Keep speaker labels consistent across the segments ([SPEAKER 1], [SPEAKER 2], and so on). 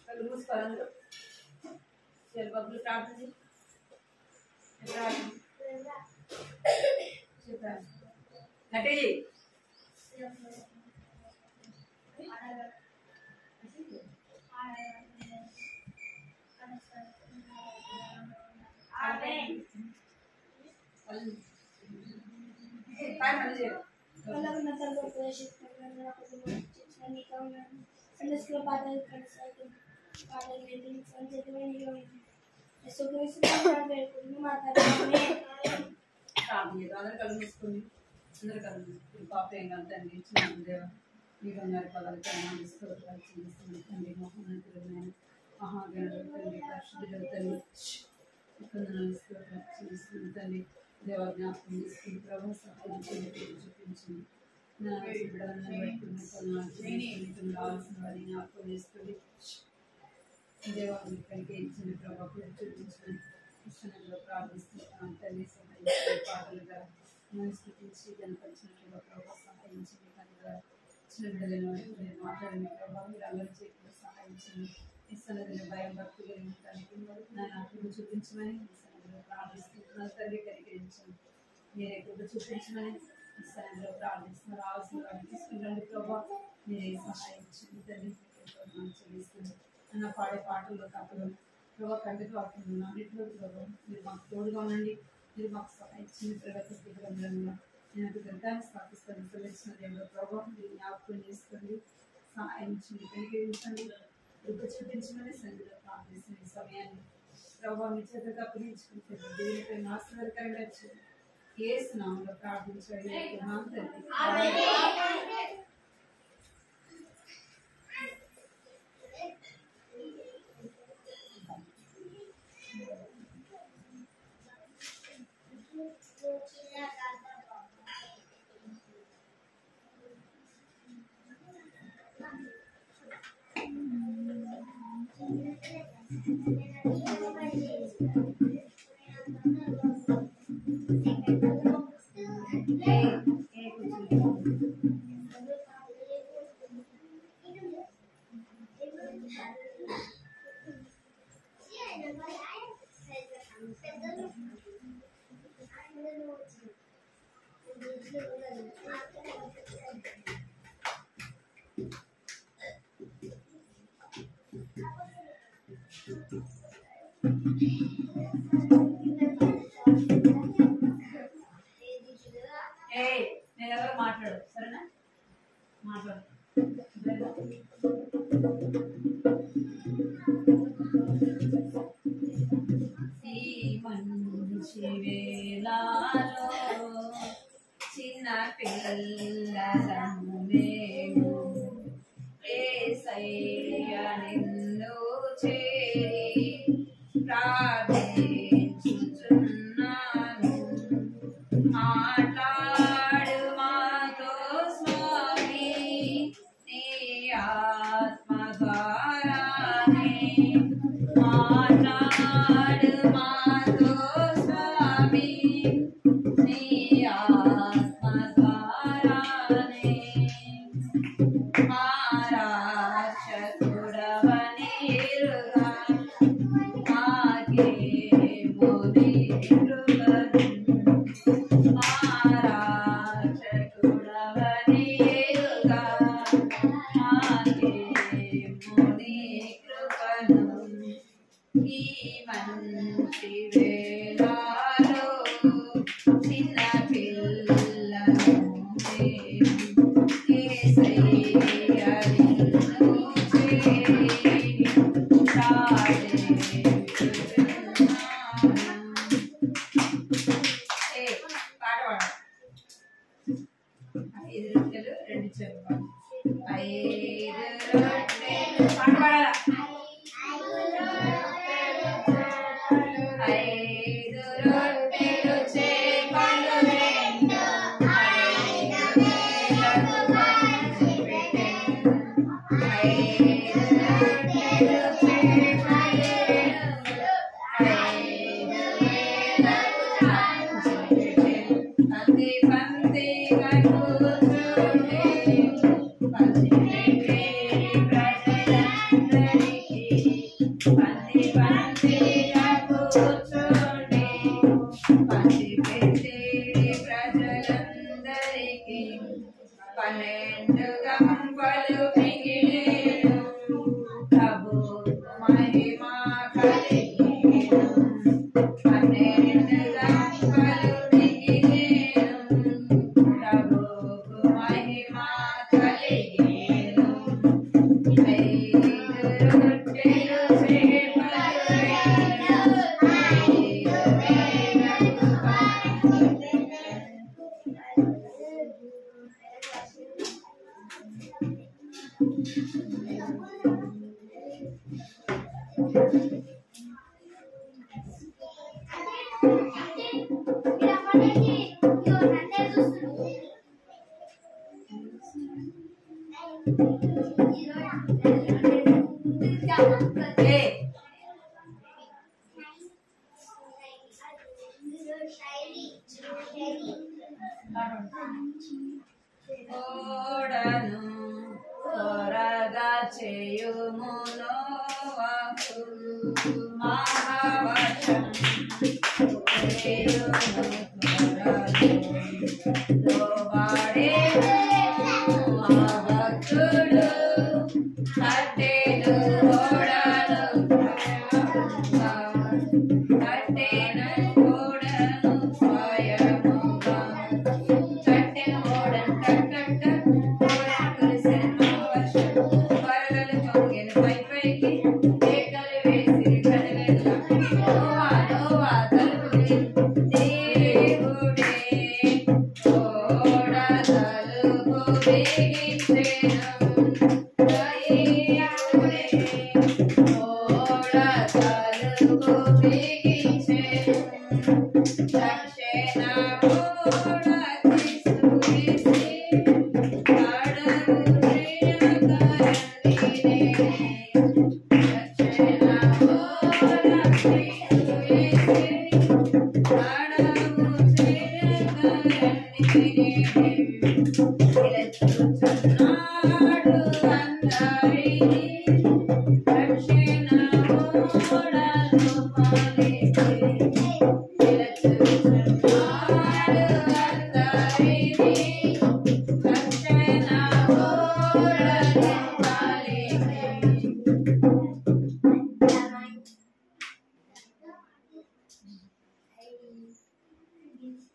[SPEAKER 1] कल मूసుకోవాలి चल बबलू प्रार्थना जी नटे जी काय म्हणजे
[SPEAKER 2] मला नंतर प्रदर्शित करण्याला कुटुंबाची कामना संदेश पादल करण्यासाठी पादल वेदिंग संदेश नियोजन येशू ख्रिस्त नामమున మాట్లాడుతామే
[SPEAKER 1] ప్రార్థన అందరూ కళ్ళు మూసుకొని అందరూ కళ్ళు మూసుకొని పాపం తండ్రి ఇచ్చిన దేవ మీ బంగారు పదాలు కన్నా స్తోత్రాలు చెల్లిస్తున్నాను తండ్రి మహోన్నతుడైన మహాగణుడు తండ్రి పరిశుద్ధుడు తండ్రి వందనాలు స్తోత్రాలు చెల్లిస్తున్నాను తండ్రి దేవ జ్ఞాపకం చేసుకుని ప్రభు సహాయం చూపించింది నా బిడ్డలను బట్టి రావాల్సిన వారిని జ్ఞాపకం చేసుకుని దేవాన్ని కలిగించిన ప్రభావం చూపించిన ఇష్టంలో ప్రార్థిస్తున్నాను తండ్రి సహాయించిన పాటలుగా మనం స్థితించి కనపరిచినట్లుగా ప్రభావ సహాయించింది కనుక చిన్న బిడ్డలను మాట్లాడిన ప్రభావం మీరు అందరి చేతులు సహాయించింది ఇష్టంలో భయం భక్తి కలిగించడానికి నన్ను చూపించమని ఇష్టంలో ప్రార్థిస్తున్నాను తండ్రి కలిగించండి మీరే కూడా చూపించమని ఇష్టంలో ప్రార్థిస్తున్నారు రావాల్సిన వారిని తీసుకురండి ప్రభావం మీరే సహాయించండి తండ్రి చెల్లిస్తుంది అన్న పాడే పాటల్లో తప్పలు ప్రభావ కంటితో వాడుతున్నాను అన్నింటిలో ప్రభావం మీరు మాకు తోడుగా ఉండండి మీరు మాకు సహాయించింది ప్రగతి గ్రంథంలో నేను గ్రంథాన్ని స్థాపిస్తాను సెలెక్షన్ దేవుడు ప్రభావం మీరు జ్ఞాపకం చేసుకోండి సహాయించండి కలిగించండి వృద్ధి చూపించమని సంధిలో ప్రార్థిస్తున్న ఈ సమయాన్ని ప్రభావం మీ చేతగా అప్పగించుకుంటుంది దేవునిపై ఆశీర్వాదకరంగా యేసు నామములో ప్రార్థించండి నేను ఎవరో మాట్లాడు సరేనా మాట్లాడు మంచి వేళలో చిన్న పిల్లలను మేము యేసయ్య నిన్ను చేరి ప్రార్థించుచున్నాను మాట్లాడు మాతో స్వామి నీ ఆత్మ ద్వారానే మాట్లాడు మాతో స్వామి నీ ఆత్మ ద్వారానే మారాక్షకుడవని ఎరుగా మాకేమో నీ కృపను మారాక్షకుడవని ఎరుగా మాకేమో నీ కృపను ఈ మంచి వేళలో చిన్న పిల్లను యేసయ్య నిన్ను చేరి ఐదు రొట్టెలు రెండు చెంపాలు ఐదు రొట్టెలు పాడవాడా ఐదు రొట్టెలు చేపలు రెండు ఐదు వేలకు పంచిపెట్టెను ఐదు రొట్టెలు చేపలు రెండు ఐదు వేలకు పంచిపెట్టెను పంక్తి పంక్తిగా ఓడను త్వరగా చేయుమును మహావశం భక్తుడు కట్టెను ఓడను కట్టెను ఓడను స్వయముగా కట్టెను ఓడను కట్ట వరదలు పొంగెను పైకి కేకలు వేసి కడగల నోవా తలుపు దేవుడే ఓడ తలుపు బిగించెను దేవుడే ఓడ తలుపు బిగించెను దక్షిణ ఓడ తీసుకువేసి కడలు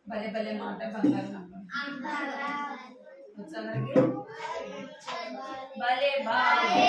[SPEAKER 1] భలే భలే మాట బంగారు వచ్చేందరికి భలే బాలే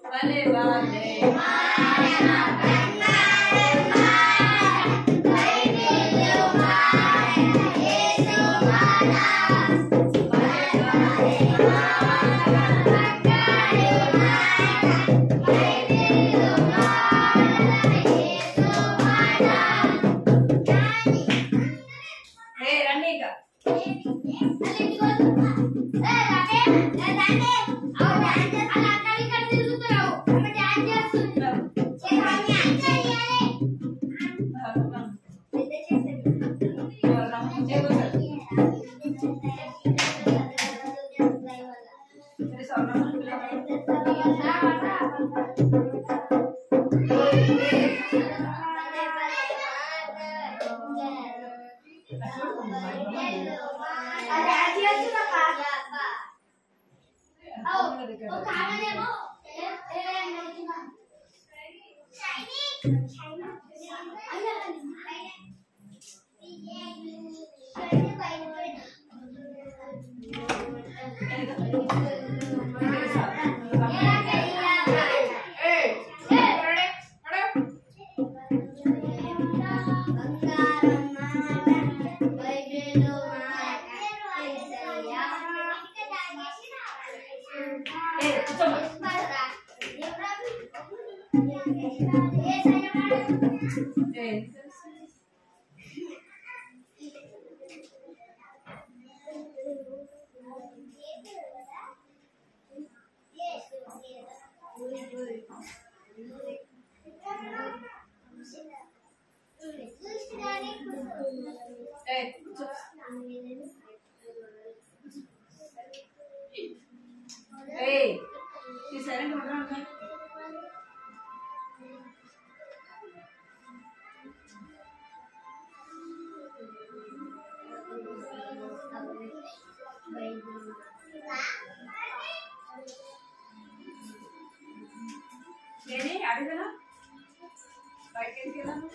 [SPEAKER 1] భలే బాలే Hey, you said it. ఆడివేనా బయటకి ఎందుకు వెళ్ళాను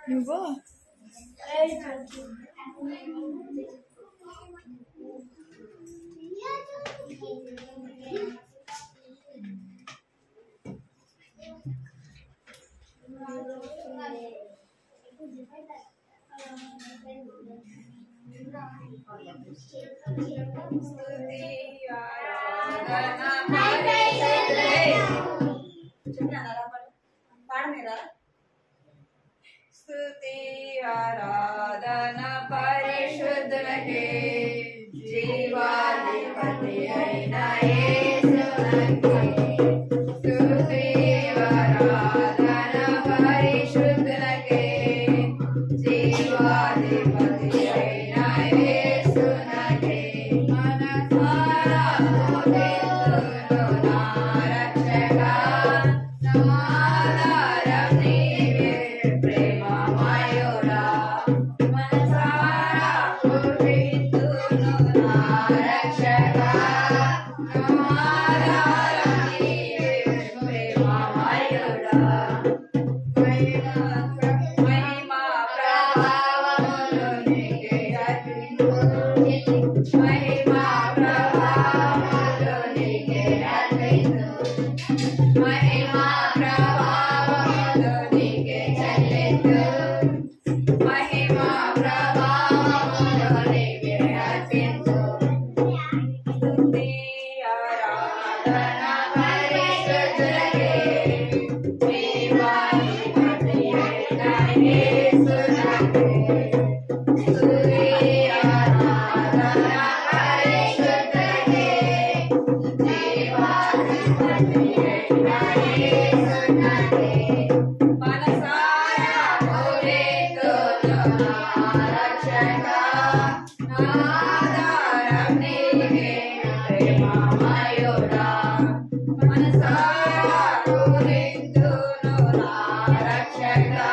[SPEAKER 3] నువ్వు
[SPEAKER 1] స్తుతి ఆరాధన పరిశుద్ధులకే జీవాధిపతి అయిన యేసునకే స్తుతి ఆరాధన పరిశుద్ధులకే జీవాధిపతి అయిన యేసునకే మనసారా స్తుతింతును నా రక్షకా నాదారం నీవే ప్రేమమయుడా మనసారా స్తుతింతును నా రక్షకా నాదారం నీవే ప్రేమమయుడా మహిమా ప్రభావములు నీకే అర్పించు మహిమా ప్రభావములు నీకే అర్పించు మహిమా ప్రభావములు నీకే చెల్లించు మహిమా ప్రభావములు నీకే అర్పించు స్తుతి ఆరాధన పరిశుద్ధులకే జీవాధిపతి అయిన యేసునకే స్తుతి ఆరాధన పరిశుద్ధులకే జీవాధిపతి అయిన యేసునకే మనసారా పూజింతును నా రక్షకా నాదారం నీవే ప్రేమమయుడా మనసారా పూజింతును నా రక్షకా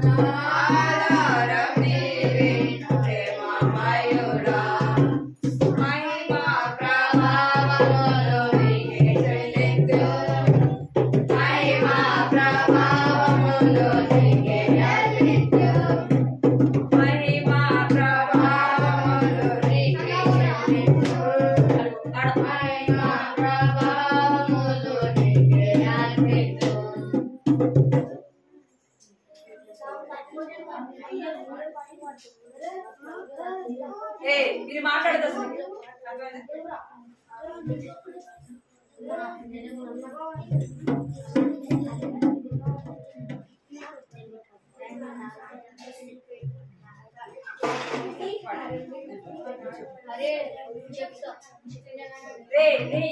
[SPEAKER 1] నాదారం నీవే ప్రేమమయుడా మహిమా ప్రభావములు నీకే చెల్లించు మహిమా ప్రభావములు నీకే అర్పించు మహిమా ప్రభావములు నీకే చెల్లించు మహిమా ప్రభావములు నీకే అర్పించు ఇది మాట్లాడదు అసలు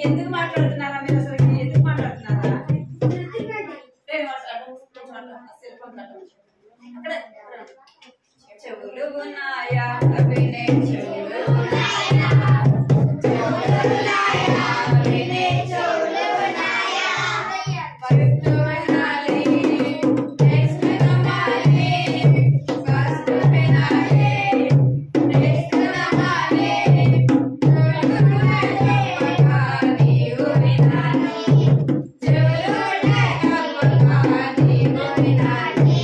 [SPEAKER 1] ఎందుకు మాట్లాడుతున్నారా మీరు అసలు ఎందుకు మాట్లాడుతున్నారా చెవులు ఉన్నాయా వినే చెవులు ఉన్నాయా చెవులు ఉన్నాయా వినే చెవులు ఉన్నాయా పవిత్ర వినాలి టెస్ట్ నమాలి ఫస్ట్ వినాలి టెస్ట్ నమాలి చెవులు ఉన్నాయా నీవు వినాలి చెవులు ఉన్నాయా నీవు వినాలి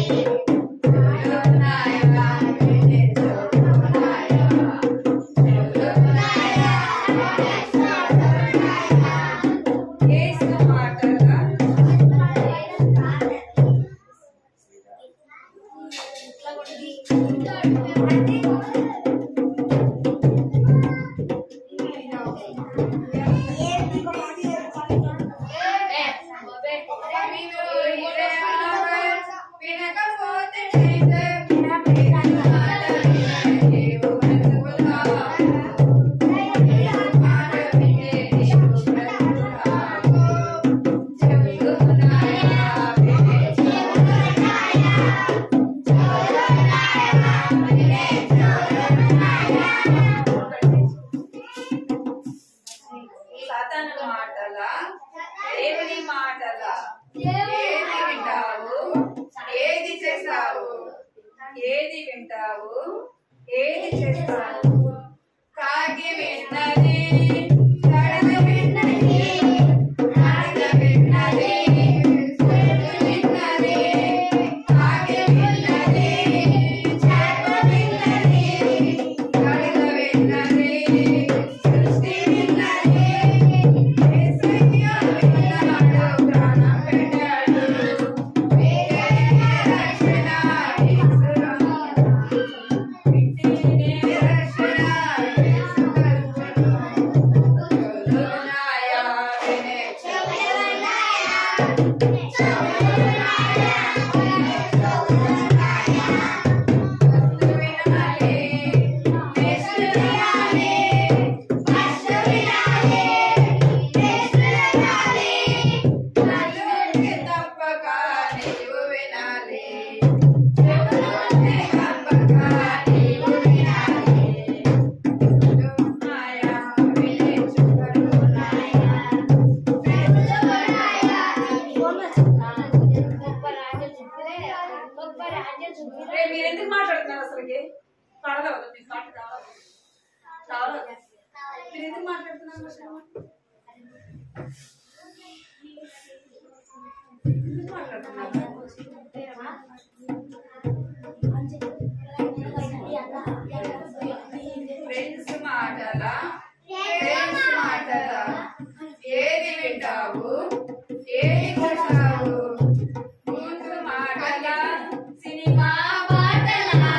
[SPEAKER 2] ఏ
[SPEAKER 1] మీరు ఎందుకు మాట్లాడుతున్నారు అసలుకి? పడదా మీకు పాట కావాలి కావాలి మీరు ఎందుకు మాట్లాడుతున్నారు? ఎందుకు మాట్లాడుతున్నారు? ఫ్రెండ్స్ మాటలా ఏది వింటావు ఏది చూస్తావు? ముందు మాటల సినిమా పాటలా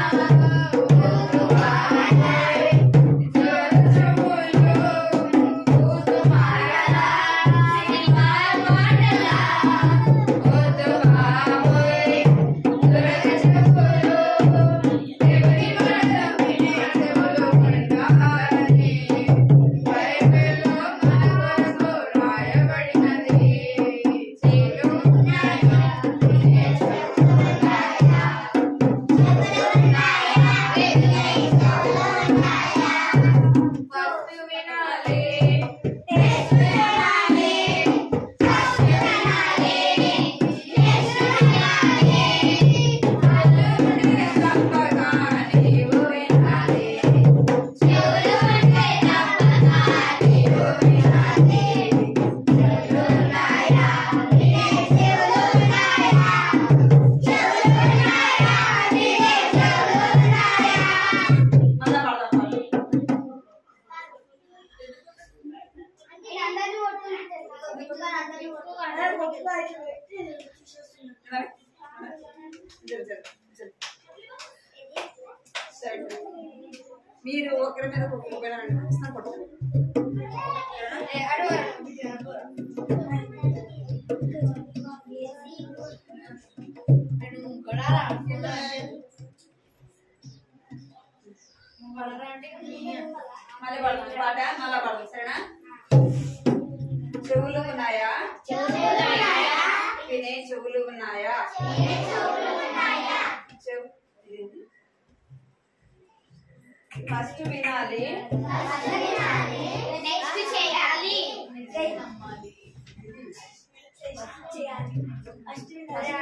[SPEAKER 1] మీరు ఒకరి మీద కొట్టుకోవాలి. మళ్ళీ పడుతుంది పాట మళ్ళా పడుతుంది సరేనా? చెవులు ఉన్నాయా? వినే చెవులు ఉన్నాయా? ఫస్ట్ వినాలి
[SPEAKER 2] నెక్స్ట్ చేయాలి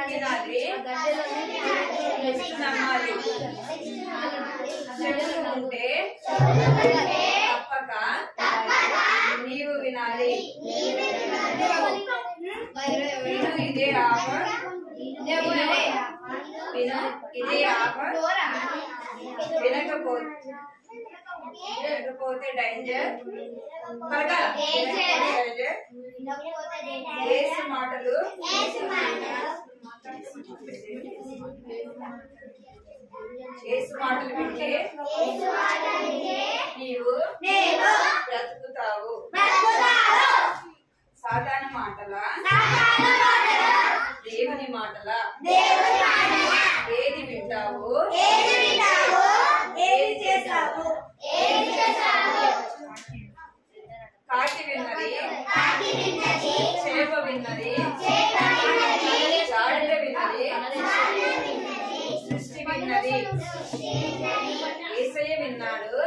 [SPEAKER 1] వినాలి నెక్స్ట్ నమ్మాలి. చెవులు ఉంటే తప్పక నీవు వినాలి. విను ఇదే ఆఫర్ ఇదే ఆఫర్ వినకపోతే డేంజర్. యేసు మాటలు వింటే నీవు బ్రతుకుతావు. సాధారణ మాటల దేవుని మాటల ఏది వింటావు ఏది చేస్తావు? కాకి విన్నది చేప విన్నది గాడిద విన్నది సృష్టి విన్నది. యేసయ్య విన్నాడు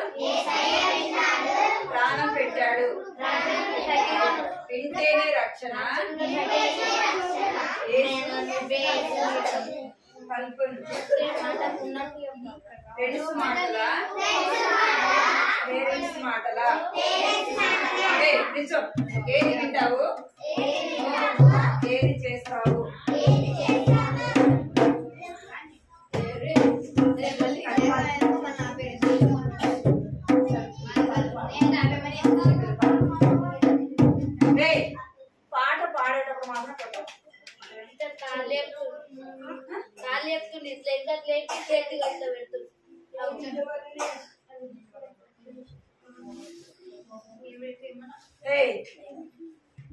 [SPEAKER 1] ప్రాణం పెట్టాడు. వింటేనే రక్షణ కల్పన. ఫ్రెండ్స్ మాటలా పేరెంట్స్ మాటలా? ఏది వింటావు ఏది చేస్తావు? పాట పాడేటప్పుడు మాత్రం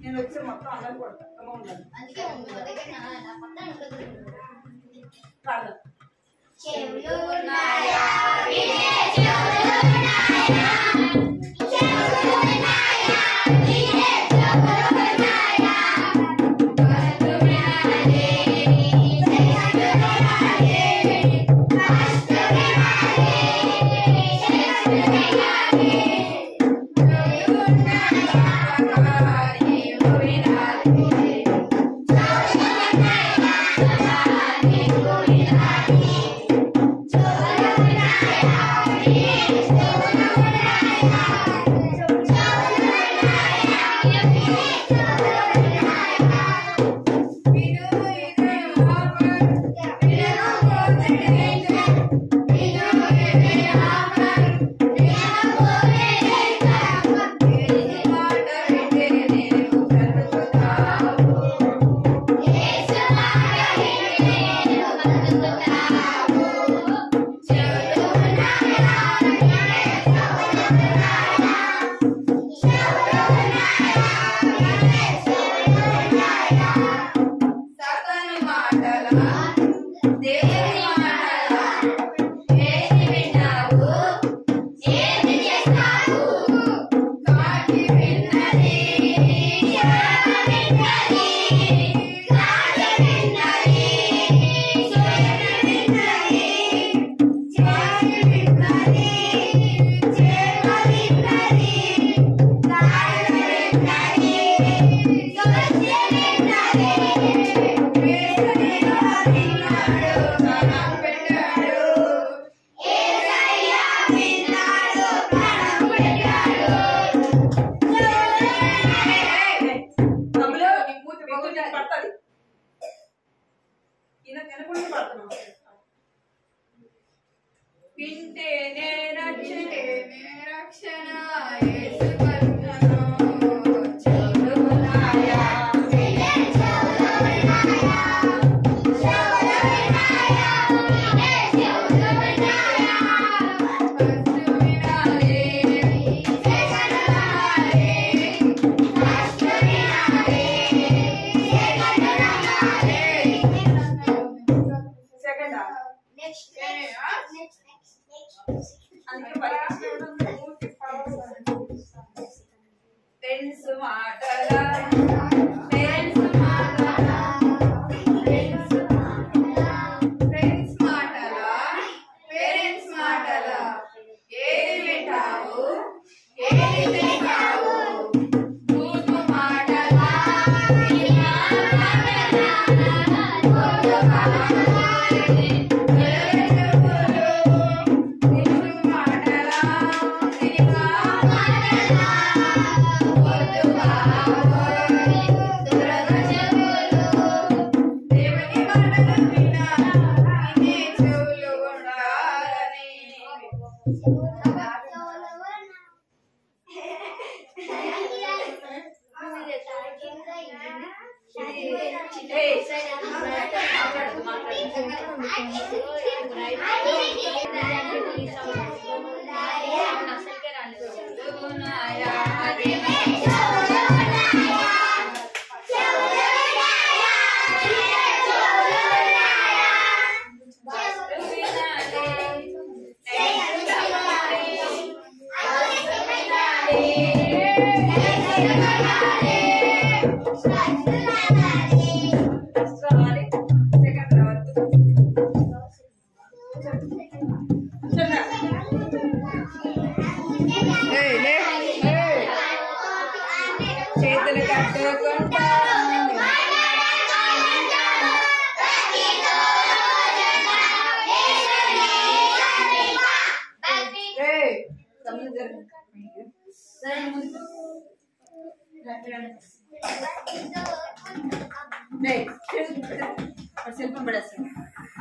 [SPEAKER 1] నేను వచ్చి మొత్తం అందరూ కొడతా ఉండాలి.
[SPEAKER 2] Happy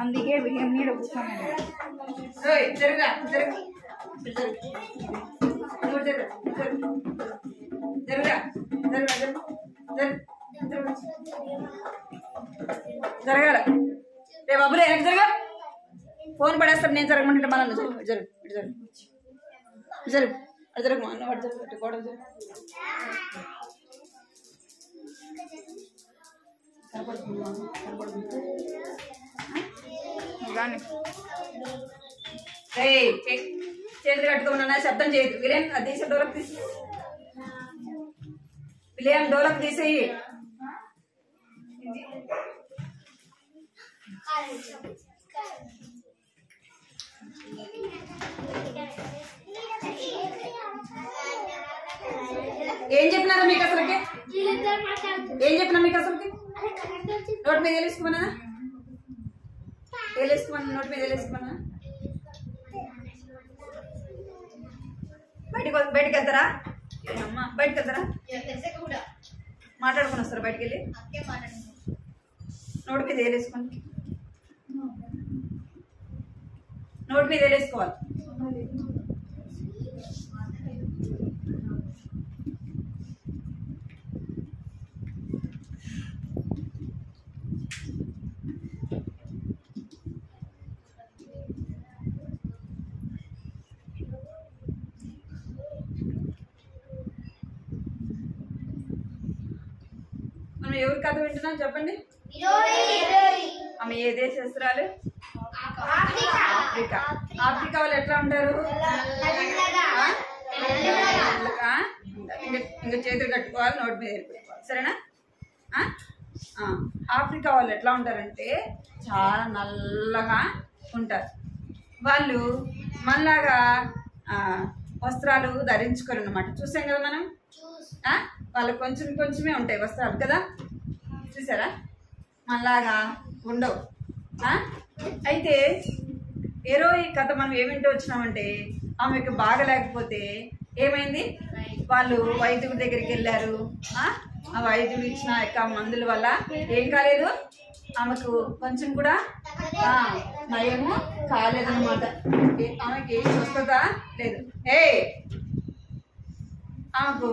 [SPEAKER 3] అందుకే బియ్యం నీడ కూర్చోండి.
[SPEAKER 1] జరగాల రే బాబులే వెనక్కి జరగా. ఫోన్ పడేస్తాను నేను జరగమంటే మన జరుగు జరుగు ఇటు జరుగు జరుగు అటు జరుగు అన్న వాడు జరుగు అటు గోడ జరుగు. చేతులు కట్టుకోమన్నా శబ్దం చేయదు. విలియం అది తీసే డోలకు తీసి విలియం డోలకు తీసేయి. ఏం చెప్పినారా మీకు అసలుకి? ఏం చెప్పినా మీకు అసలుకి? నోటి మీద వేలేసుకోమన్నా వేలేసుకోమన్నా నోటి మీద వేలేసుకోమన్నా. బయటికి వెళ్తారా? అమ్మా బయటకు వెళ్తారా? మాట్లాడుకుని వస్తారా బయటికి వెళ్ళి? నోటి మీద వేలేసుకోండి. నోటి మీద వేలేసుకోవాలి. మనం ఎవరి కథ వింటున్నాం చెప్పండి. ఆమె ఏ దేశస్తురాలు? ఆఫ్రికా. ఆఫ్రికా వాళ్ళు ఎట్లా ఉంటారు? ఇంకా చేతులు కట్టుకోవాలి, నోటి మీద ఏర్పడుకోవాలి, సరేనా? ఆఫ్రికా వాళ్ళు ఎట్లా ఉంటారంటే చాలా నల్లగా ఉంటారు. వాళ్ళు మనలాగా వస్త్రాలు ధరించుకోరు అన్నమాట. చూసాం కదా మనం. వాళ్ళు కొంచెం కొంచెమే ఉంటాయి వస్త్రాలు కదా, చూసారా? మనలాగా ఉండవు. అయితే ఏరో ఈ కథ మనం ఏమింటూ వచ్చినామంటే ఆమెకు బాగలేకపోతే ఏమైంది, వాళ్ళు వైద్యుడి దగ్గరికి వెళ్ళారు. ఆ వైద్యుడు ఇచ్చిన యొక్క మందుల వల్ల ఏం కాలేదు, ఆమెకు కొంచెం కూడా నయము కాలేదన్నమాట. ఆమెకి స్వస్థత లేదు. ఆమెకు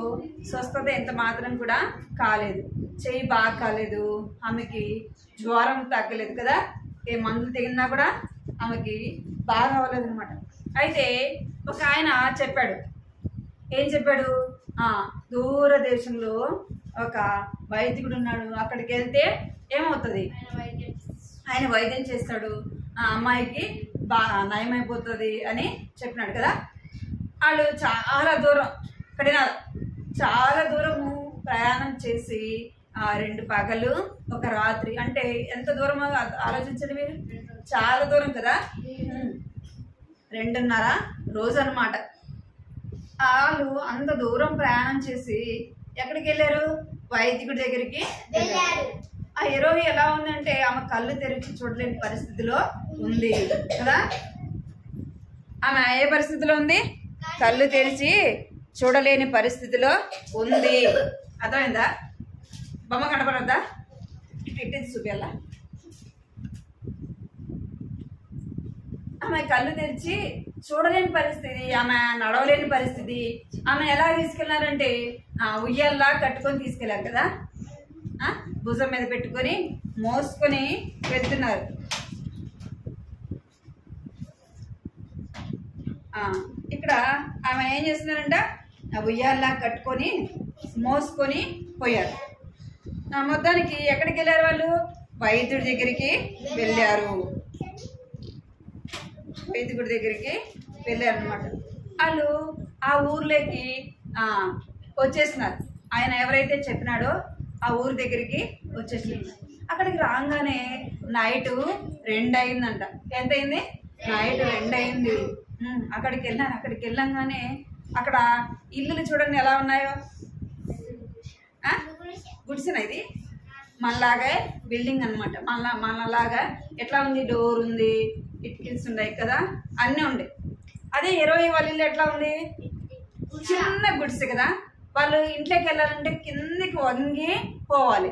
[SPEAKER 1] స్వస్థత ఎంత మాత్రం కూడా కాలేదు. చెయ్యి బాగా కాలేదు, ఆమెకి జ్వరం తగ్గలేదు కదా, ఏ మందులు తెగినా కూడా ఆమెకి బాగా అవ్వలేదు అనమాట. అయితే ఒక ఆయన చెప్పాడు, ఏం చెప్పాడు, దూర దేశంలో ఒక వైద్యుడు ఉన్నాడు, అక్కడికి వెళ్తే ఏమవుతుంది, ఆయన వైద్యం చేస్తాడు, ఆ అమ్మాయికి బాగా నయమైపోతుంది అని చెప్పినాడు కదా. వాళ్ళు చాలా దూరం, చాలా దూరము ప్రయాణం చేసి 2 పగలు 1 రాత్రి, అంటే ఎంత దూరం ఆలోచించండి మీరు, చాలా దూరం కదా, 2.5 రోజు అన్నమాట. వాళ్ళు అంత దూరం ప్రయాణం చేసి ఎక్కడికి వెళ్ళారు, వైద్యుడి దగ్గరికి వెళ్ళారు. ఆ హీరోయి ఎలా ఉందంటే ఆమె కళ్ళు తెరిచి చూడలేని పరిస్థితిలో ఉంది కదా. ఆమె ఏ పరిస్థితిలో ఉంది, కళ్ళు తెరిచి చూడలేని పరిస్థితిలో ఉంది. అర్థమైందా? బొమ్మ కనపడద్దా, ఇటు చూపియాలా. ఆమె కళ్ళు తెరిచి చూడలేని పరిస్థితి, ఆమె నడవలేని పరిస్థితి. ఆమె ఎలా తీసుకెళ్లారంటే ఉయ్యాల్లా కట్టుకొని తీసుకెళ్లారు కదా, భుజం మీద పెట్టుకొని మోసుకొని వెళ్తున్నారు. ఇక్కడ ఆమె ఏం చేస్తున్నారంట, ఉయ్యాల్లా కట్టుకొని మోసుకొని పోయారు. మొత్తానికి ఎక్కడికి వెళ్ళారు వాళ్ళు, వైద్యుడి దగ్గరికి వెళ్ళారు. వైద్యుడి దగ్గరికి వెళ్ళారు అనమాట. వాళ్ళు ఆ ఊర్లోకి వచ్చేసినారు. ఆయన ఎవరైతే చెప్పినాడో ఆ ఊరి దగ్గరికి వచ్చేసినారు. అక్కడికి రాగానే నైట్ 2 అయిందంట. ఎంత అయింది, నైట్ 2 అయింది. అక్కడికి వెళ్ళాను. అక్కడికి వెళ్ళంగానే అక్కడ ఇల్లులు చూడండి ఎలా ఉన్నాయో. గుడిసెన ఇది, మనలాగే బిల్డింగ్ అనమాట. మనలాగా ఎట్లా ఉంది, డోర్ ఉంది, కిటికీస్ ఉన్నాయి కదా, అన్నీ ఉండే. అదే 20 వాళ్ళ ఇల్లు ఎట్లా ఉంది, చిన్న గుడిసె కదా. వాళ్ళు ఇంట్లోకి వెళ్ళాలంటే కిందికి వంగి పోవాలి,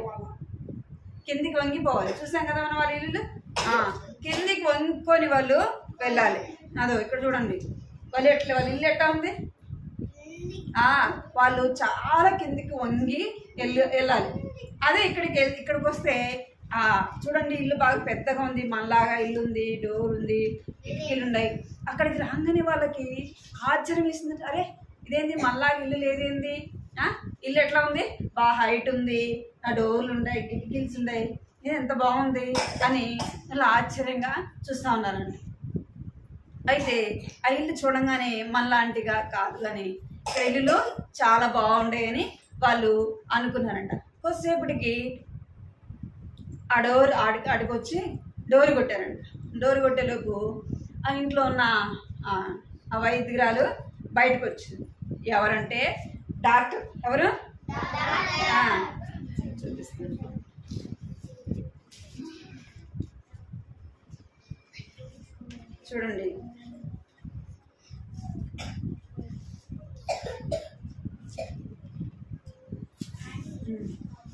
[SPEAKER 1] కిందికి వంగి పోవాలి. చూసాం కదా మనం వాళ్ళ ఇల్లు, కిందికి వంగుకొని వాళ్ళు వెళ్ళాలి. అదో ఇక్కడ చూడండి వాళ్ళ ఇల్లు ఎట్లా ఉంది, వాళ్ళు చాలా కిందికి వంగి వెళ్ళాలి. అదే ఇక్కడికి వస్తే చూడండి ఇల్లు బాగా పెద్దగా ఉంది, మనలాగా ఇల్లు ఉంది, డోర్ ఉంది, కిటికీలు ఉన్నాయి. అక్కడికి రాగానే వాళ్ళకి ఆశ్చర్యం వేసింది. అరే ఇదేంది మనలాగా ఇల్లు లేదేంది, ఇల్లు ఎట్లా ఉంది, బాగా హైట్ ఉంది, డోర్లు ఉన్నాయి, కిటికీల్స్ ఉన్నాయి, ఇది ఎంత బాగుంది అని ఇలా ఆశ్చర్యంగా చూస్తూ ఉన్నారండి. అయితే ఆ ఇల్లు చూడంగానే మనలాంటిగా కాదు కానీ ఇక్కడ ఇల్లులు చాలా బాగుంటాయని వాళ్ళు అనుకున్నారంట. కొద్దిసేపటికి ఆ డోర్ ఆడికొచ్చి డోర్ కొట్టారంట. డోర్ కొట్టేలోపు ఆ ఇంట్లో ఉన్న ఆ వైద్యురాలు బయటకు వచ్చింది. ఎవరంటే డాక్టర్. ఎవరు, చూపిస్తుంది చూడండి.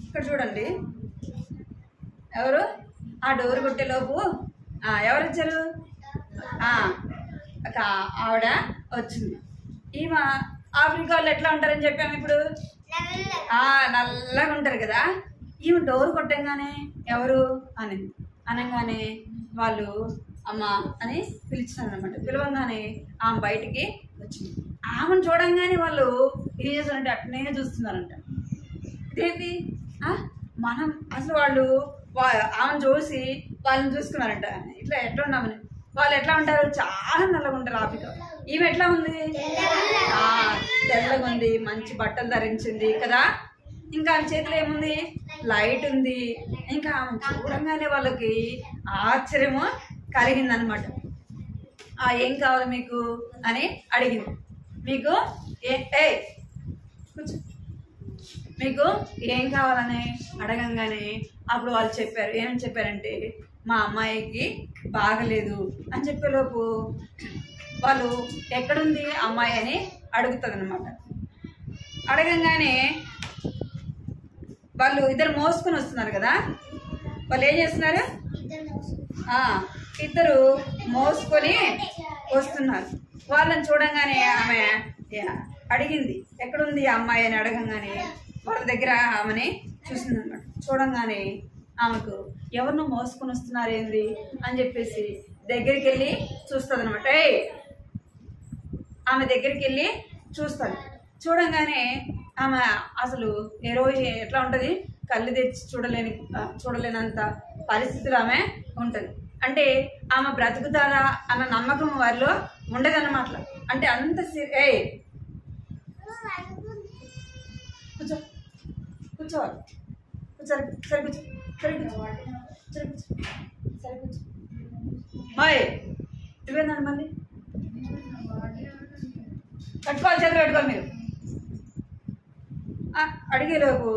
[SPEAKER 1] ఇక్కడ చూడండి ఎవరు, ఆ డోర్ కొట్టేలోపు ఎవరు వచ్చారు, ఆవిడ వచ్చింది. ఈమె ఆఫ్రికా వాళ్ళు ఎట్లా ఉంటారని చెప్పాము ఇప్పుడు, నల్లగా ఉంటారు కదా. ఈమె డోర్ కొట్టంగానే ఎవరు అని అనగానే వాళ్ళు అమ్మ అని పిలిచినారు అనమాట. పిలవంగానే ఆమె బయటికి వచ్చింది. ఆమెను చూడంగానే వాళ్ళు ఏం చేస్తారంటే అట్నే చూస్తున్నారంట. ఇదేంటి మనం అసలు వాళ్ళు ఆమెను చూసి వాళ్ళని చూసుకున్నారంట. ఇట్లా ఎట్లా ఉన్నామని. వాళ్ళు ఎట్లా ఉంటారు? చాలా నల్లగా ఉంటారు. ఆపిక ఈమె ఎట్లా ఉంది? తెల్లగా ఉంది, మంచి బట్టలు ధరించింది కదా. ఇంకా ఆమె చేతిలో ఏముంది? లైట్ ఉంది. ఇంకా ఆమె చూడంగానే వాళ్ళకి ఆశ్చర్యము కలిగింది అనమాట. ఏం కావాలి మీకు అని అడిగింది. మీకు కూర్చో, మీకు ఏం కావాలని అడగంగానే అప్పుడు వాళ్ళు చెప్పారు. ఏమని చెప్పారంటే మా అమ్మాయికి బాగలేదు అని చెప్పేలోపు వాళ్ళు ఎక్కడుంది అమ్మాయి అని అడుగుతుంది అనమాట. అడగంగానే వాళ్ళు ఇద్దరు మోసుకొని వస్తున్నారు కదా. వాళ్ళు ఏం చేస్తున్నారు? ఇద్దరు మోసుకొని వస్తున్నారు. వాళ్ళని చూడంగానే ఆమె అడిగింది ఎక్కడుంది అమ్మాయి అని. అడగంగానే వాళ్ళ దగ్గర ఆమెని చూసింది అనమాట. చూడంగానే ఆమెకు ఎవరినో మోసుకొని వస్తున్నారు ఏంది అని చెప్పేసి దగ్గరికి వెళ్ళి చూస్తుంది అనమాట. ఆమె దగ్గరికి వెళ్ళి చూస్తాను. చూడంగానే ఆమె అసలు ఎట్లా ఉంటుంది? కళ్ళు తెచ్చి చూడలేనంత పరిస్థితులు ఆమె ఉంటుంది. అంటే ఆమె బ్రతుకుతారా అన్న నమ్మకం వారిలో ఉండదన్నమాట. అంటే అంత కూర్చో కూర్చోవాలి సరే సరే కూర్చో సరే కూర్చో సరే కూర్చో సరే కూర్చో. ఇవేందండి మళ్ళీ కట్టుకోవాలి, చేతులు పెట్టుకోవాలి మీరు. అడిగేలోపు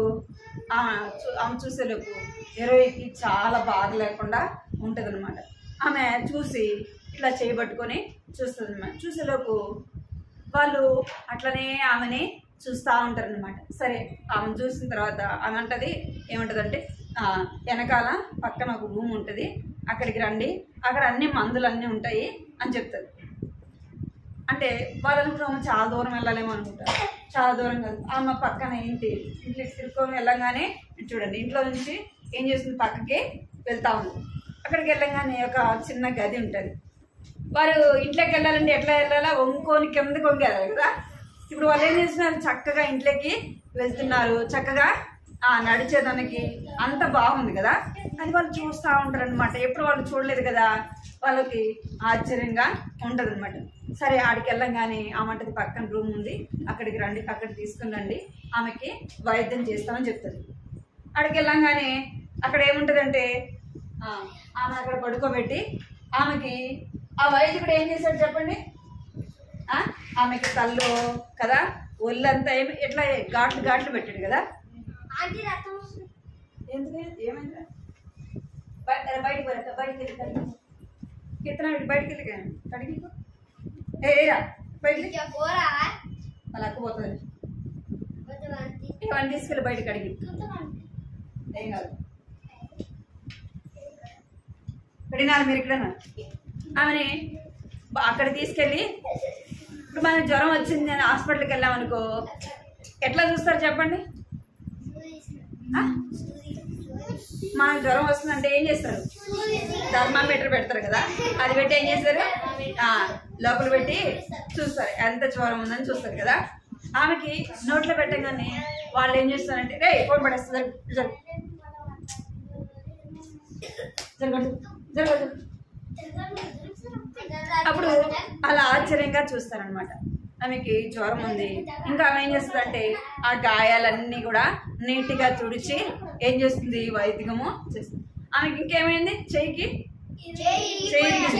[SPEAKER 1] ఆమె చూసేలోపు హీరోయిన్కి చాలా బాధ లేకుండా ఉంటుంది అనమాట. ఆమె చూసి ఇట్లా చేయబట్టుకొని చూస్తుంది అనమాట. చూసేలోపు వాళ్ళు అట్లనే ఆమెని చూస్తూ ఉంటారు అనమాట. సరే ఆమెను చూసిన తర్వాత ఆమె అంటది ఏమంటదంటే వెనకాల పక్కన ఒక రూమ్ ఉంటుంది, అక్కడికి రండి, అక్కడ అన్ని మందులు అన్నీ ఉంటాయి అని చెప్తుంది. అంటే వాళ్ళని కూడా చాలా దూరం వెళ్ళాలేమో అనుకుంటారు. చాలా దూరం కాదు, ఆమె పక్కన ఇంట్లో తిరుక్కొని వెళ్ళంగానే చూడండి ఇంట్లో నుంచి ఏం చేస్తుంది? పక్కకి వెళ్తా ఉంది. అక్కడికి వెళ్ళంగానే ఒక చిన్న గది ఉంటుంది. వారు ఇంట్లోకి వెళ్ళాలంటే ఎట్లా వెళ్ళాలా? వంకొని కిందకి వంగేయాలి కదా. ఇప్పుడు వాళ్ళు ఏం చేస్తున్నారు? చక్కగా ఇంట్లోకి వెళ్తున్నారు, చక్కగా నడిచేదానికి అంత బాగుంది కదా. అది వాళ్ళు చూస్తూ ఉంటారు అనమాట. ఎప్పుడు వాళ్ళు చూడలేదు కదా, వాళ్ళకి ఆశ్చర్యంగా ఉంటుంది అనమాట. సరే ఆడికి వెళ్ళంగానే ఆమె పక్కన రూమ్ ఉంది, అక్కడికి రండి, అక్కడికి తీసుకుని రండి, ఆమెకి వైద్యం చేస్తామని చెప్తుంది. ఆడికి వెళ్ళంగానే అక్కడ ఏముంటుందంటే ఆమె అక్కడ పడుకోబెట్టి ఆమెకి ఆ వైద్యుడు ఏం చేశాడు చెప్పండి? ఆమెకి కళ్ళు కదా, ఒళ్ళంతా ఎట్లా ఘాట్లు పెట్టాడు కదా. ఎందుకు ఏమైందా? బయటికి వెళ్ళి కిత్తనాడు, బయటికి వెళ్ళి కడిగి ఏరా బయటికి అలా అక్కుపోతుంది. ఇవన్నీ తీసుకెళ్ళి బయటకు అడిగి ఏం కాదు. కడినాలు మీరు ఇక్కడ ఆమెని అక్కడ తీసుకెళ్ళి, ఇప్పుడు మనకి జ్వరం వచ్చింది అని హాస్పిటల్కి వెళ్ళామనుకో ఎట్లా చూస్తారు చెప్పండి? మనకు జ్వరం వస్తుందంటే ఏం చేస్తారు? థర్మామీటర్ పెడతారు కదా, అది పెట్టి ఏం చేస్తారు? లోపల పెట్టి చూస్తారు ఎంత జ్వరం ఉందని చూస్తారు కదా. ఆమెకి నోట్లో పెట్టగానే వాళ్ళు ఏం చేస్తారంటే రే ఫోన్ పడేస్తారు, అప్పుడు అలా ఆశ్చర్యంగా చూస్తారనమాట. ఆమెకి జ్వరం ఉంది. ఇంకా ఆమె ఏం చేస్తుందంటే ఆ గాయాలన్నీ కూడా నీట్గా తుడిచి ఏం చేస్తుంది? వైద్యము చేస్తుంది. ఆమెకి ఇంకేమైంది? చెయ్యి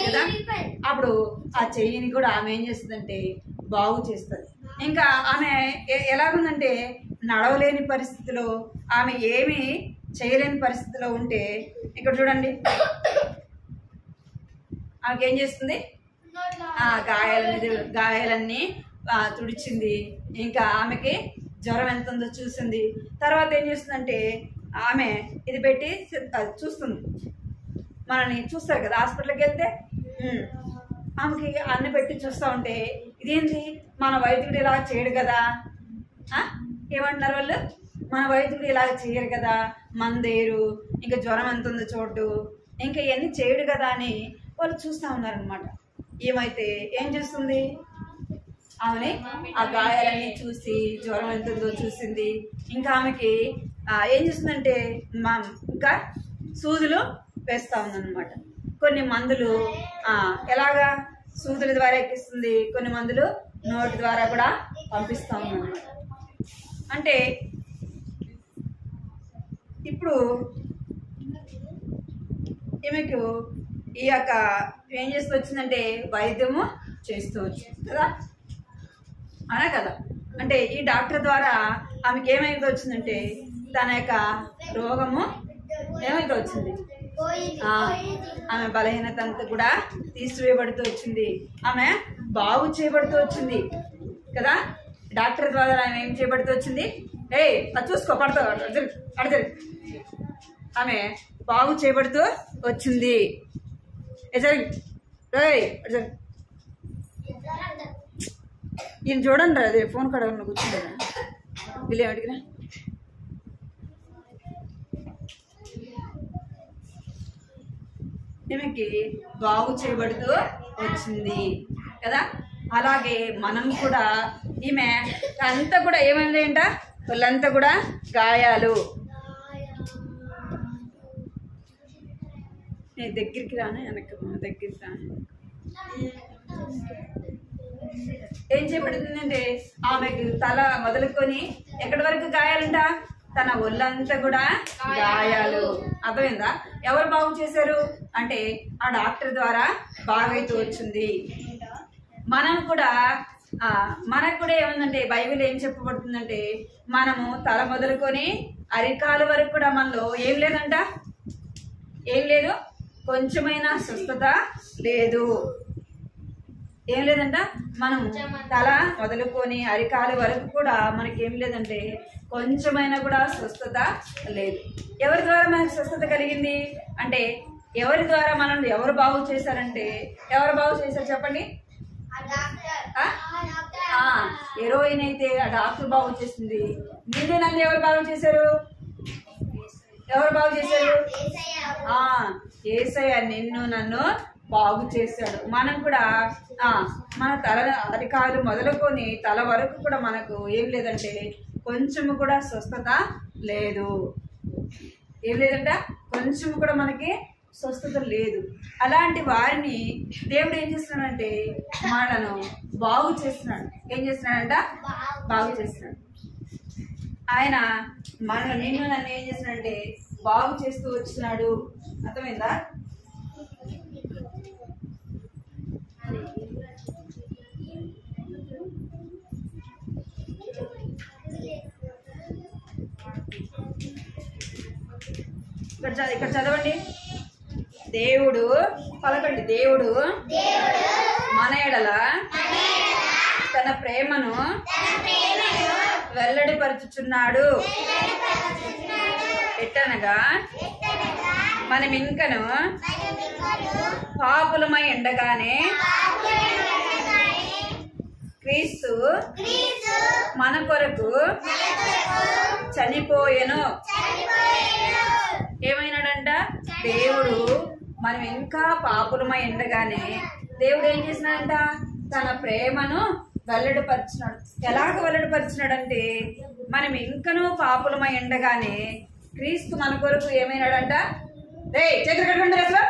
[SPEAKER 1] కదా, అప్పుడు ఆ చెయ్యిని కూడా ఆమె ఏం చేస్తుందంటే బాగు చేస్తుంది. ఇంకా ఆమె ఎలాగుందంటే నడవలేని పరిస్థితిలో, ఆమె ఏమి చేయలేని పరిస్థితిలో ఉంటే ఇక్కడ చూడండి ఆమెకి ఏం చేస్తుంది? గాయాలన్నీ తుడిచింది. ఇంకా ఆమెకి జ్వరం ఎంత ఉందో చూసింది. తర్వాత ఏం చేస్తుందంటే ఆమె ఇది పెట్టి చూస్తుంది. మనల్ని చూస్తారు కదా హాస్పిటల్కి వెళ్తే, ఆమెకి అన్ని పెట్టి చూస్తూ ఉంటే ఇదేంటి మన వైద్యుడు ఇలా చేయడు కదా. ఏమంటున్నారు వాళ్ళు? మన వైద్యుడు ఇలా చేయరు కదా, మందేరు, ఇంకా జ్వరం ఎంత ఉందో చూడు, ఇంకా ఇవన్నీ చేయడు కదా అని వాళ్ళు చూస్తూ ఉన్నారనమాట. ఏమైతే ఏం చేస్తుంది? ఆమెని ఆ గాయాలన్నీ చూసి జ్వరం ఎంత ఉందో చూసింది. ఇంకా ఆమెకి ఏం చేస్తుందంటే ఇంకా సూదులు వేస్తూ ఉందన్నమాట. కొన్ని మందులు ఎలాగా సూదుల ద్వారా ఎక్కిస్తుంది, కొన్ని మందులు నోటి ద్వారా కూడా పంపిస్తూ ఉందన్నమాట. అంటే ఇప్పుడు ఈమెకు ఈ యొక్క ఏం చేస్తూ వచ్చిందంటే వైద్యము చేస్తూ వచ్చింది కదా, అలా కదా. అంటే ఈ డాక్టర్ ద్వారా ఆమెకి ఏమైతే వచ్చిందంటే తన యొక్క రోగము ఏమైతే వచ్చింది, ఆమె బలహీనత అంతా కూడా తీసివేయబడుతూ వచ్చింది, ఆమె బాగు చేయబడుతూ వచ్చింది కదా. డాక్టర్ ద్వారా ఆమె ఏం చేయబడుతూ వచ్చింది, అది చూసుకో పడతావు అడజరి, ఆమె బాగు చేయబడుతూ వచ్చింది. ఈయన చూడండి రా, అదే ఫోన్ కాడ కూర్చుంటా వీళ్ళు అడిగినా. ఈమెకి బాగు చేయబడుతూ వచ్చింది కదా. అలాగే మనం కూడా ఈమె అంతా కూడా ఏమైంది ఏంట, వాళ్ళంతా కూడా గాయాలు. నేను దగ్గరికి రాను, వెనక్కి దగ్గరికి రాను. ఏం చేయబడుతుందంటే ఆమెకు తల మొదలుకొని ఎక్కడి వరకు గాయాలంట, తన ఒళ్ళంతా కూడా గాయాలు. అర్థమైందా? ఎవరు బాగు చేశారు అంటే ఆ డాక్టర్ ద్వారా బాగైతూ వచ్చింది. మనం కూడా మనకు కూడా ఏముందంటే బైబిల్ ఏం చెప్పబడుతుందంటే మనము తల మొదలుకొని అరికాలు వరకు కూడా మనలో ఏం లేదంట, ఏం లేదు, కొంచెమైనా స్వస్థత లేదు. ఏం లేదంట, మనం తల మొదలుకొని అరికాలు వరకు కూడా మనకి ఏం లేదంటే కొంచెమైనా కూడా స్వస్థత లేదు. ఎవరి ద్వారా మనకు స్వస్థత కలిగింది అంటే ఎవరి ద్వారా మనం ఎవరు బాగు చేశారంటే ఎవరు బాగు చేశారు చెప్పండి? హీరోయిన్ అయితే ఆ డాక్టర్ బాగు చేసింది. నిన్ను నన్ను ఎవరు బాగు చేశారు? ఎవరు బాగు చేశారు? యేసయ్య నిన్ను నన్ను బాగు చేశాడు. మనం కూడా మన తల అరికాలు మొదలుకొని తల వరకు కూడా మనకు ఏం లేదంటే కొంచెము కూడా స్వస్థత లేదు. ఏం లేదంట, కొంచెం కూడా మనకి స్వస్థత లేదు. అలాంటి వారిని దేవుడు ఏం చేస్తున్నాడంటే మనను బాగు చేస్తున్నాడు. ఏం చేస్తున్నాడంట? బాగు చేస్తున్నాడు. ఆయన మనల్ని నిన్ను నన్ను ఏం చేస్తున్నాడంటే బాగు చేస్తూ వచ్చినాడు. అర్థమైందా? ఇక్కడ చదవండి. దేవుడు పలకండి. దేవుడు మన ఎడల తన ప్రేమను వెల్లడిపరుచుచున్నాడు. ఎట్టనగా మనం ఇంకను పాపులమై ఉండగానే క్రీస్తు మన కొరకు చనిపోయెను. ఏమైనాడంట? దేవుడు మనం ఇంకా పాపులమై ఉండగానే దేవుడు ఏం చేసినాడంట? తన ప్రేమను వెల్లడిపరిచినాడు. ఎలాగ వెల్లడిపరిచినాడంటే మనం ఇంకనూ పాపులమై ఉండగానే క్రీస్తు మన కొరకు ఏమైనాడంట? చేతులు కట్టుకోండి. అసలు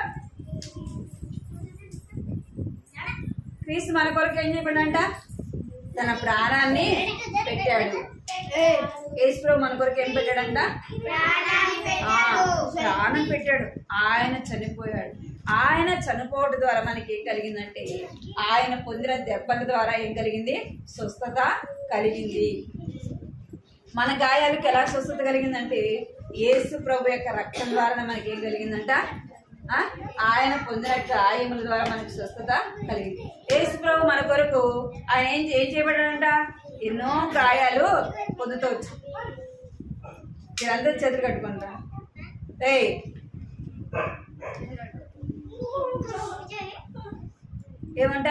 [SPEAKER 1] క్రీస్తు మన కొరకు ఏం చేయబడ్డంట? తన ప్రాణాన్ని పెట్టాడు. యేసు మన కొరకు ఏం పెట్టాడంట? ప్రాణం పెట్టాడు. ఆయన చనిపోయాడు. ఆయన చనిపోవడం ద్వారా మనకి ఏం కలిగిందంటే ఆయన పొందిన దెబ్బల ద్వారా ఏం కలిగింది? స్వస్థత కలిగింది. మన గాయాలకు ఎలా స్వస్థత కలిగిందంటే యేసు ప్రభు యొక్క రక్తం ద్వారా మనకి ఏం కలిగిందంట? ఆయన పొందిన గాయముల ద్వారా మనకి స్వస్థత కలిగింది. యేసు ప్రభు మన కొరకు ఆయన ఏం చేయబడ్డాడంట? ఎన్నో గాయాలు పొందుతూ వచ్చు. మీరందరూ చేతులు కట్టుకుంటా. ఏమంట?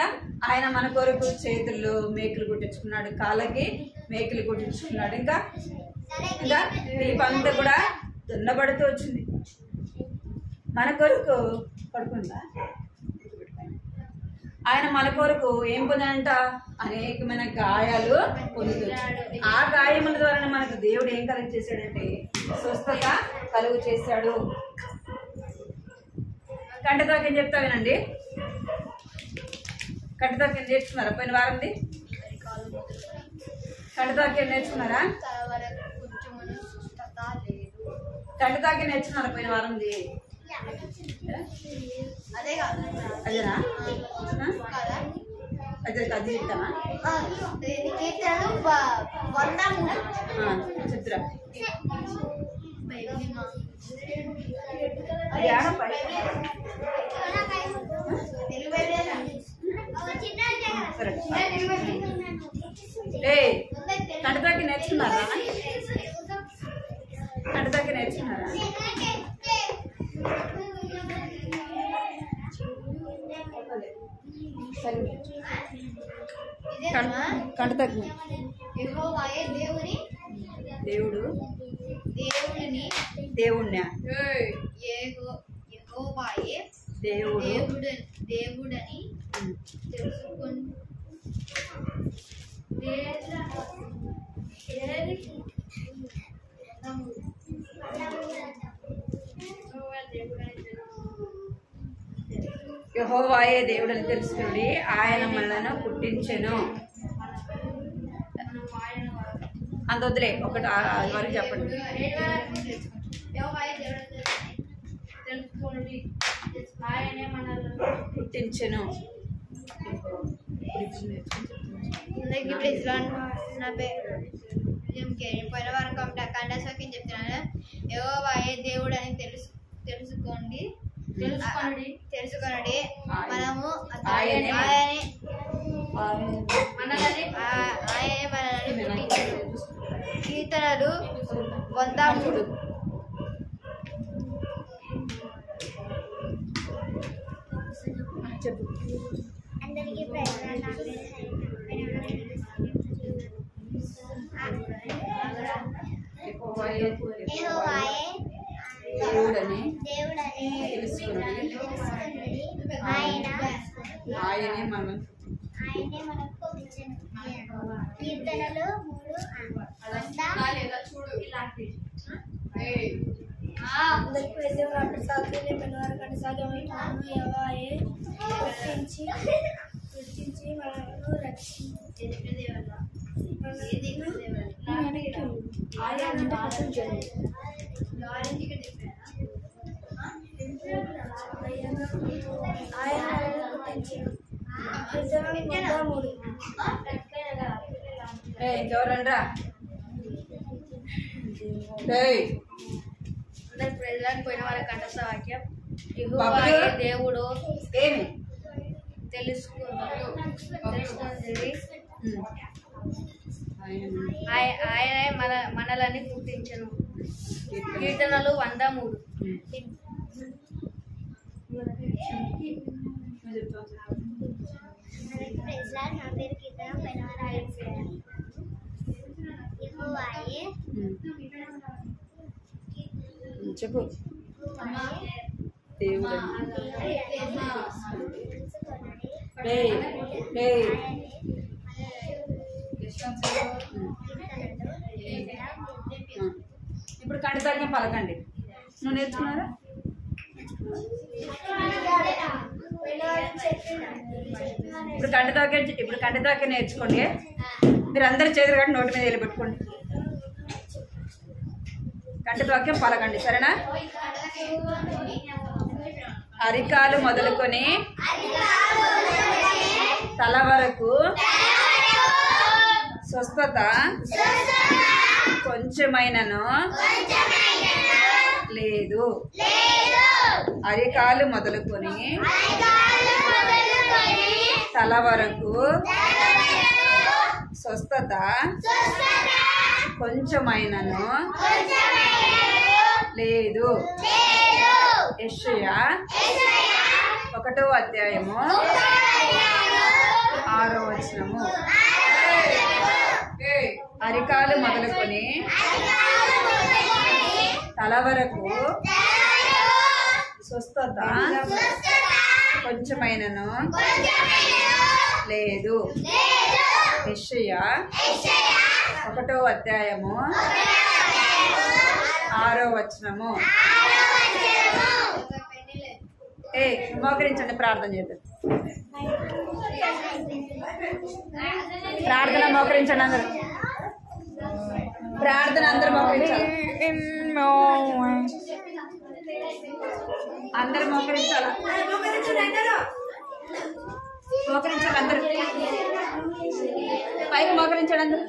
[SPEAKER 1] ఆయన మన కొరకు చేతుల్లో మేకులు కుట్టించుకున్నాడు, కాళ్ళకి మేకులు కుట్టించుకున్నాడు. ఇంకా ఇంకా వీపంతా కూడా దున్నబడుతూ వచ్చింది. మన కొరకు పడుకుందా? ఆయన మన కొరకు ఏం పొందాడంట? అనేకమైన గాయాలు పొందుతున్నాడు. ఆ గాయముల ద్వారా మనకు దేవుడు ఏం కలుగు చేశాడంటే స్వస్థత కలుగు చేశాడు. కంటితోక ఏం చెప్తా వినండి. కంటితోక ఏం నేర్చుకున్నారా పోయిన వారంది? కంటితోక ఏం నేర్చుకున్నారా? కంటితోక నేర్చుకున్నారా పోయిన వారంది? అదేనా? అదే అది చెప్తానా? చెప్తురా. అది ఆడపై కంటితోక నేర్చుకున్నారా? కంటితోక నేర్చుకున్నారా? కంటితోక దేవుడు దేవుణ్ణా
[SPEAKER 4] దేవుడని తెలుసుకొని
[SPEAKER 1] యెహోవాయే దేవుడని తెలుసుకుని ఆయన మనలను పుట్టించెను. అంత వదిలే, ఒకటి వరకు చెప్పండి. పుట్టించెను.
[SPEAKER 4] నా పేరు పోయిన వారం కంఠస్వాక్యం చెప్తున్నాను. యెహోవాయే దేవుడు అని తెలుసుకొనండి. మనము ఆయనే మనల్ని కీర్తనలు 103.
[SPEAKER 1] చెప్పు.
[SPEAKER 2] అందరికీ
[SPEAKER 1] దేవుడని
[SPEAKER 2] తెలుసుకుని
[SPEAKER 1] ఆయనే మనం
[SPEAKER 2] కీర్తనలు 3 మనను
[SPEAKER 1] ఇంకెవరండ్రా?
[SPEAKER 4] పోయిన వాళ్ళ కంఠస్థ వాక్యం యెహోవాయే దేవుడు
[SPEAKER 1] ఏమి
[SPEAKER 4] తెలుసుకుంది ఆయనే మనలని పుట్టించెను. కీర్తనలు 103.
[SPEAKER 2] నా పేరు కీర్తన.
[SPEAKER 1] చెప్పు. దేవుడు ఇప్పుడు కంటితోక పలకండి. నువ్వు నేర్చుకున్నారా? ఇప్పుడు కంటితోక నేర్చుకోండి. మీరు అందరు చేతులు కట్టి నోటి మీద వెళ్ళి పెట్టుకోండి. కంటితోక పలకండి, సరేనా? అరికాలు మొదలుకొని తల వరకు స్వస్థత కొంచెమైనను లేదు. అరికాలు మొదలుకొని తల వరకు స్వస్థత కొంచెమైనను లేదు. యెషయా 1వ అధ్యాయము 6వ వచనము. అరికాలు మొదలుకొని తల వరకు స్వస్థత కొంచెమైనను లేదు. యెషయా 1వ అధ్యాయము 6వ వచనము. మోకరించండి, ప్రార్థన చేద్దాం. ప్రార్థన మోకరించండి అందరూ. ప్రార్థన అందరూ మోకరించాలి. అందరూ మోకరించాలా? మోకరించాలి అందరూ. పైకి మోకరించాడు అందరూ.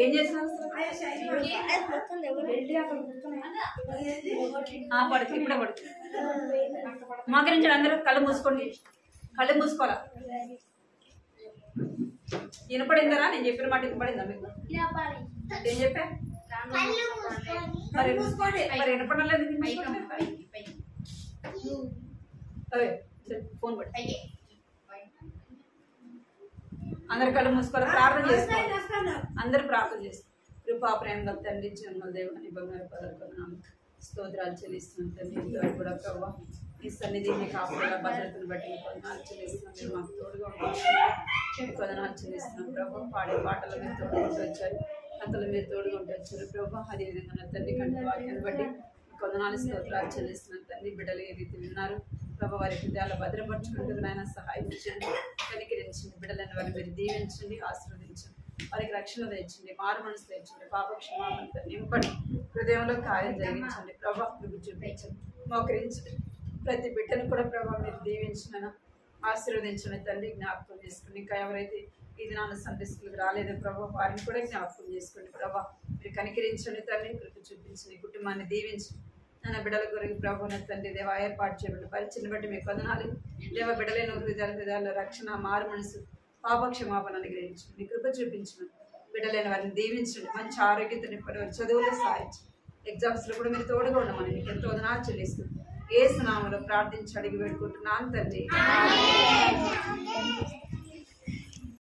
[SPEAKER 1] ఏం చేస్తున్నారు? పడుకు, ఇప్పుడే పడుకు. మోకరించాడు అందరూ. కళ్ళు మూసుకోండి, కళ్ళు మూసుకోవాలా. వినపడిందరా? నేను చెప్పిన మాట వినపడిందా మీకు? ఏం చెప్పా? మరి వినపడం లేదు. ఫోన్ పట్టి అందరు కళ్ళు మూసుకోవాలి. ప్రార్థన చేసుకోవాలి. అందరూ ప్రార్థన చేస్తారు. కృపా ప్రేమ గల తండ్రి, జీవన దేవాన్ని బంగారు పదకొండు స్తోత్రాలు చెల్లిస్తున్నాం తండ్రి. కూడా ప్రభావ ఈ సన్నిధి మీ కాపుల భద్రతను బట్టి కొదనాలు చెల్లిస్తున్నాం. మీరు మాకు తోడుగా ఉంటారు. కొదనాలు చెల్లిస్తున్నాం ప్రభావ. పాడే పాటలు మీరు తోడుకుంటూ వచ్చారు, కథలు మీరు తోడుకుంటూ వచ్చారు ప్రభావ. అదేవిధంగా నా తండ్రి కంటి వాక్యాన్ని బట్టి కొదనాలు స్తోత్రాలు చెల్లిస్తున్నాం తండ్రి. బిడ్డలు ఏ రీతి విన్నారు ప్రభావ, వారి హృదయాలు భద్రపరచుకుంటూ నాయన సహాయం చేయండి, కనికరించండి. బిడ్డలను వారిని మీరు దీవించండి, ఆశీర్వదించండి. వారికి రక్షణ తెచ్చండి, మారు మనసు తెచ్చండి, పాపక్షమాపణతో నింపండి, హృదయంలో కార్యం జరిగించండి ప్రభావ. మీకు చూపించండి, మోకరించండి. ప్రతి బిడ్డను కూడా ప్రభావ మీరు దీవించిన ఆశీర్వదించండి తండ్రి. జ్ఞాపకం చేసుకోండి. ఇంకా ఎవరైతే ఈ దినాన సండే స్కూల్కి రాలేదో ప్రభావ, వారిని కూడా జ్ఞాపకం చేసుకోండి ప్రభావ. మీరు కనికరించండి తండ్రి, కృప చూపించండి, కుటుంబాన్ని దీవించండి. నా బిడ్డల గురించి ప్రభావ తండ్రి దేవ ఏర్పాటు చేయబడి పరిచయం బట్టి మీకు వందనాలు దేవ. బిడ్డలైన హృదయాల్లో రక్షణ, మారు మనసు, పాపక్షమాపణను గ్రహించండి, మీ కృప చూపించండి. బిడ్డలైన వారిని దీవించండి, మంచి ఆరోగ్యత నింపడి వారి చదువులో సాధించండి. ఎగ్జామ్స్లో కూడా మీరు తోడుగా ఉండమని మీకు ఎంతో వందనాలు చెల్లిస్తుంది. యేసు నామములో ప్రార్థించి అడిగి వేడుకుంటున్నాను తండ్రి.